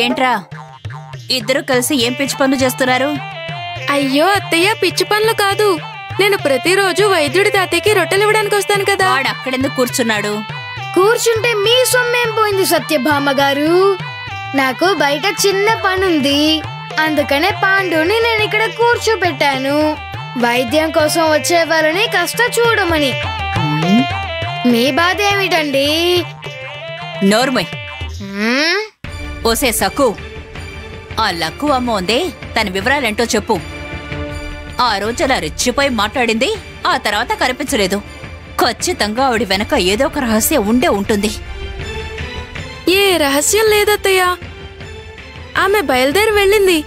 ఏంట్రా ఇద్దరు కలిసి ఏం పిచ్చి పనులు చేస్తున్నారు? అయ్యో అత్తయ్య, పిచ్చి పనులు కాదు. నేను ప్రతిరోజు వైద్యుడి తాతయ్యకి రొట్టెలు ఇవ్వడానికి వస్తాను కదా. వాడు అక్కడెందుకు కూర్చున్నాడు? కూర్చుంటే మీ సొమ్మేం పోయింది సత్యభామ గారు? నాకు బయట చిన్న పనుంది, అందుకనే పాండుని నేను ఇక్కడ కూర్చోబెట్టాను. వైద్యం కోసం వచ్చే వాళ్ళని కాస్త చూడమని. మీ బాధ ఏమిటండి? నోర్మయ్. ఓసే సక్కు, ఆ లక్కు అమ్మ ఉందే, తన వివరాలేంటో చెప్పు. ఆ రోజు అలా రెచ్చిపోయి మాట్లాడింది, ఆ తర్వాత కనిపించలేదు. ఖచ్చితంగా ఆవిడ వెనక ఏదో ఒక రహస్యం ఉండే ఉంటుంది. ఏ రహస్యం లేదత్తయ్య. ఆమె బయలుదేరి వెళ్ళింది,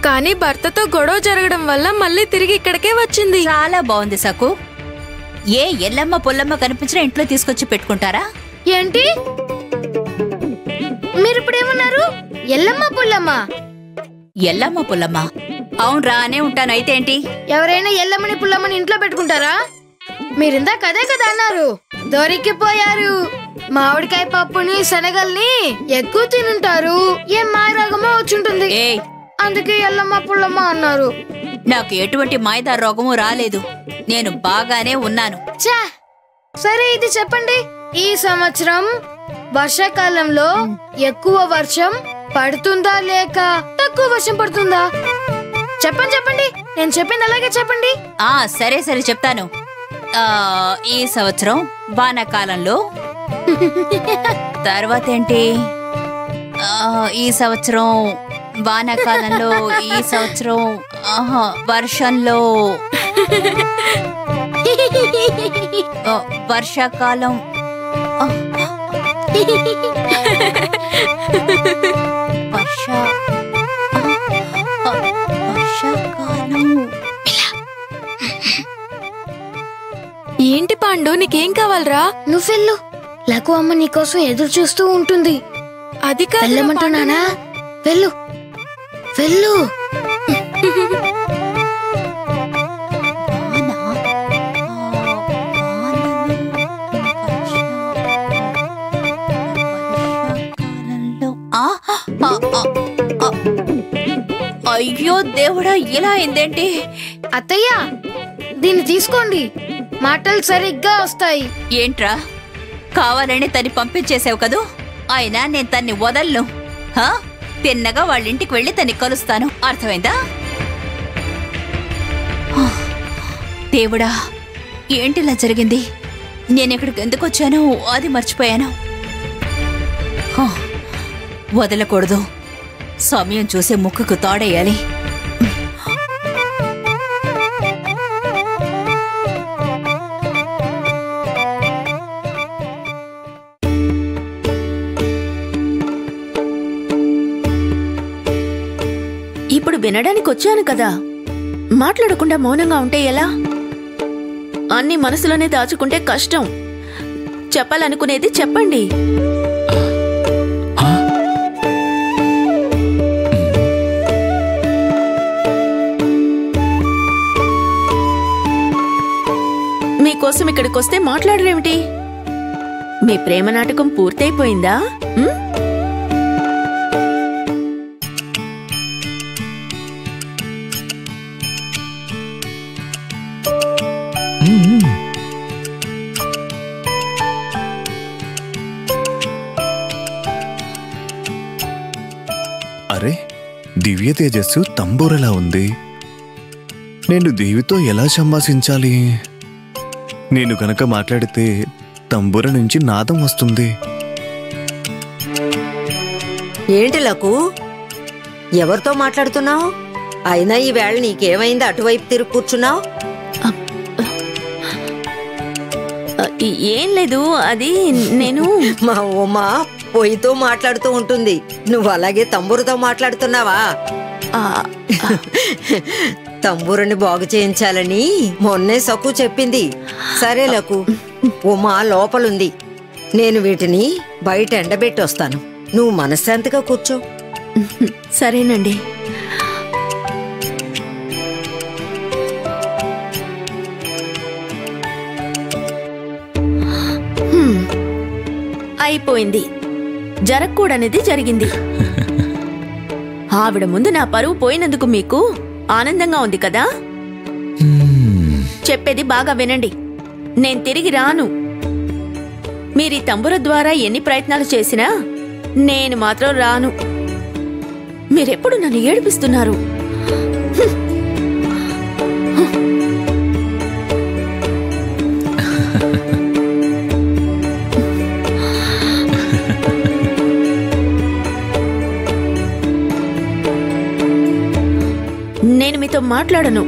కానీ భర్తతో గొడవ జరగడం వల్ల మళ్ళీ తిరిగి ఇక్కడికే వచ్చింది. చాలా బాగుంది సక్కు. ఏ ఎల్లమ్మ పుల్లమ్మ కనిపించినా ఇంట్లో తీసుకొచ్చి పెట్టుకుంటారా? ఏంటి మీరిప్పుడేమన్నారు? ఎల్లమ్మ పుల్లమ్మ? ఎల్లమ్మ పుల్లమ్మ అవునరా అనే ఉంటాను. అయితే ఏంటి? ఎవరైనా ఎల్లమ్మని పుల్లమ్మని ఇంట్లో పెట్టుకుంటారా? మీరిందా కదే కదా అన్నారు. దొరికిపోయారు. మామిడికాయ పప్పుని శనగల్ని ఎక్కువ తినుంటారు. ఏం మాయరాగమో వచ్చుంటుంది, అందుకే ఎల్లమ్మ పుల్లమ్మ అన్నారు. నాకు ఎటువంటి మాయదా రోగము రాలేదు, నేను బాగానే ఉన్నాను. ఛా, సరే ఇది చెప్పండి. ఈ సంవత్సరం వర్షాకాలంలో ఎక్కువ వర్షం పడుతుందా లేక తక్కువ వర్షం పడుతుందా? చెప్పండి చెప్పండి, నేను చెప్పింది అలాగే చెప్పండి. సరే సరే చెప్తాను. ఈ సంవత్సరం వానాకాలంలో. తర్వాత ఏంటి? ఈ సంవత్సరం వానాకాలంలో, ఈ సంవత్సరం వర్షంలో. వర్షాకాలం. ఏంటి పాండు, నీకేం కావాలరా? నువ్వెళ్ళు, లఘు అమ్మ నీకోసం ఎదురు చూస్తూ ఉంటుంది. అది వెళ్ళమంటున్నానా? వెళ్ళు వెళ్ళు. అయ్యో దేవుడా, ఇలా అయిందేంటి? అత్తయ్య, దీన్ని తీసుకోండి, మాటలు సరిగ్గా వస్తాయి. ఏంట్రా, కావాలని తన్ని పంపించేసావు కదూ? అయినా నేను తన్ని వదలను. తిన్నగా వాళ్ళింటికి వెళ్ళి తన్ని కలుస్తాను, అర్థమైందా? దేవుడా, ఏంటిలా జరిగింది? నేనెక్కడికి ఎందుకు వచ్చానో అది మర్చిపోయాను. వదలకూడదు, సమయం చూసే ముక్కుకు తాడేయాలి. ఇప్పుడు వినడానికి వచ్చాను కదా, మాట్లాడకుండా మౌనంగా ఉంటే ఎలా? అన్ని మనసులోనే దాచుకుంటే కష్టం. చెప్పాలనుకునేది చెప్పండి. మీకోసం ఇక్కడికొస్తే మాట్లాడరేమిటి? మీ ప్రేమ నాటకం పూర్తయిపోయిందా? అరే, దివ్య తేజస్సు తంబూరలా ఉంది. నేను దేవితో ఎలా సంభాషించాలి? నేను గనక మాట్లాడితే తంబూర నుంచి నాదం వస్తుంది. ఏంటి లకు, ఎవరితో మాట్లాడుతున్నావు? అయినా ఈ వేళ నీకేమైంది అటువైపు తిరిగి కూర్చున్నావు? ఏం లేదు, అది నేను మా ఉమా పొయ్యితో మాట్లాడుతూ ఉంటుంది, నువ్వు అలాగే తంబూరుతో మాట్లాడుతున్నావా? తంబూరుని బాగు చేయించాలని మొన్నే సక్కు చెప్పింది. సరే లకు, ఉమా లోపలుంది, నేను వీటిని బయట ఎండబెట్టి వస్తాను, నువ్వు మనశ్శాంతిగా కూర్చో. సరేనండి. అయిపోయింది, జరగకూడనిది జరిగింది. ఆవిడ ముందు నా పరువు పోయినందుకు మీకు ఆనందంగా ఉంది కదా? చెప్పేది బాగా వినండి. నేను తిరిగి రాను. మీరీ తంబుర ద్వారా ఎన్ని ప్రయత్నాలు చేసినా నేను మాత్రం రాను. మీరెప్పుడు నన్ను ఏడిపిస్తున్నారు. నేను మీతో మాట్లాడను.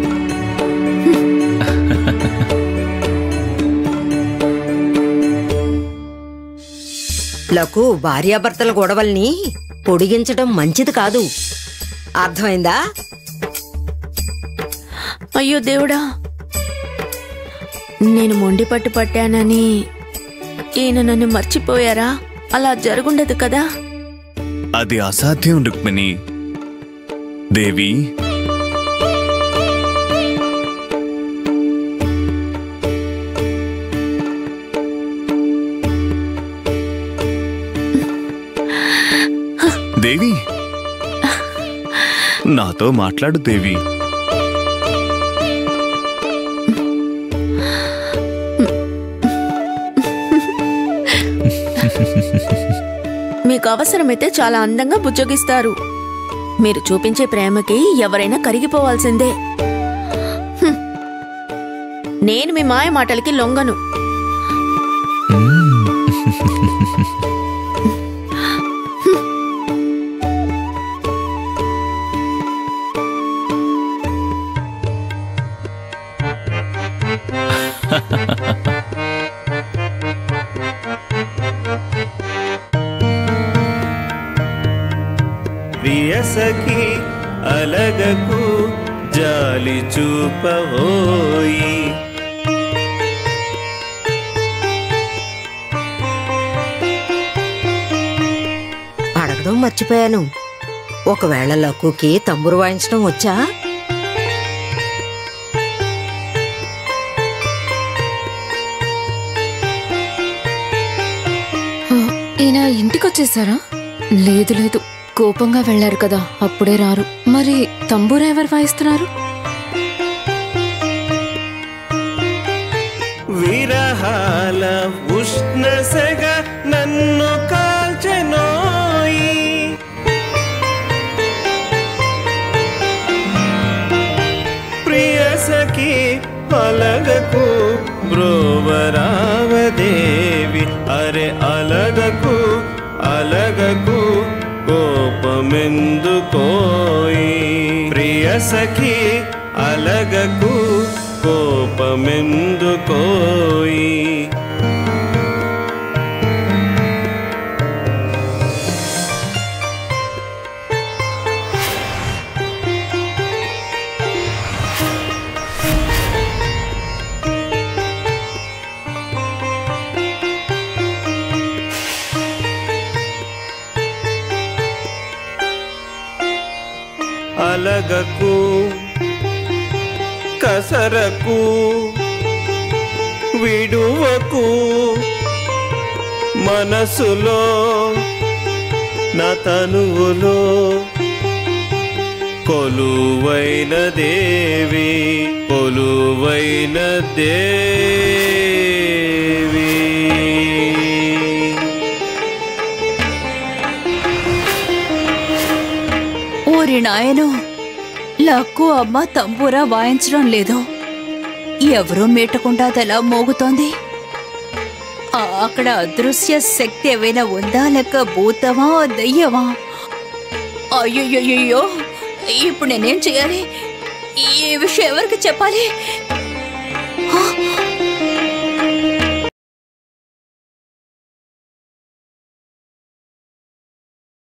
లకు భార్యాభర్తల గొడవల్ని పొడిగించడం మంచిది కాదు. అర్థమైందా? అయ్యో దేవుడా, నేను మొండి పట్టు పట్టానని ఈయన నన్ను మర్చిపోయారా? అలా జరుగుండదు కదా. అది అసాధ్యం రుక్మిణి. దేవి, దేవి, నాతో మాట్లాడు దేవి. మీకు అవసరమైతే చాలా అందంగా బుజ్జగిస్తారు. మీరు చూపించే ప్రేమకి ఎవరైనా కరిగిపోవాల్సిందే. నేను మీ మాయ మాటలకి లొంగను. ప్రియ సఖి అలగకు జాలి చూపవోయి. అడగడం మర్చిపోయాను. ఒకవేళ లక్కుకి తంబురు వాయించడం వచ్చా? ఈయన ఇంటికొచ్చేసారా? లేదు లేదు, కోపంగా వెళ్లారు కదా, అప్పుడే రారు. మరి తంబూరా ఎవరు వాయిస్తున్నారు? విరహాల ఉష్ణ సెగ నన్ను కాల్చెనోయి. ప్రియ సఖి అలగకు బ్రోవరావదేవి. అరే అలగకు అలగకు కోపమెందుకోయి. ప్రియ సఖి అలగకు కోపమెందుకోయి. అలగకు కసరకు విడువకు మనసులో నా తనువులో కొలువైన దేవి, కొలువైన దేవి. ఓరి నాయనో, లక్కు అమ్మ తంబూరా వాయించడం లేదు. ఎవరూ మీటకుండా అదెలా మోగుతోంది? అక్కడ అదృశ్య శక్తి ఏమైనా ఉందా, లేక భూతమా దయ్యమా? అయ్యో, ఇప్పుడు నేనేం చేయాలి? ఈ విషయం ఎవరికి చెప్పాలి?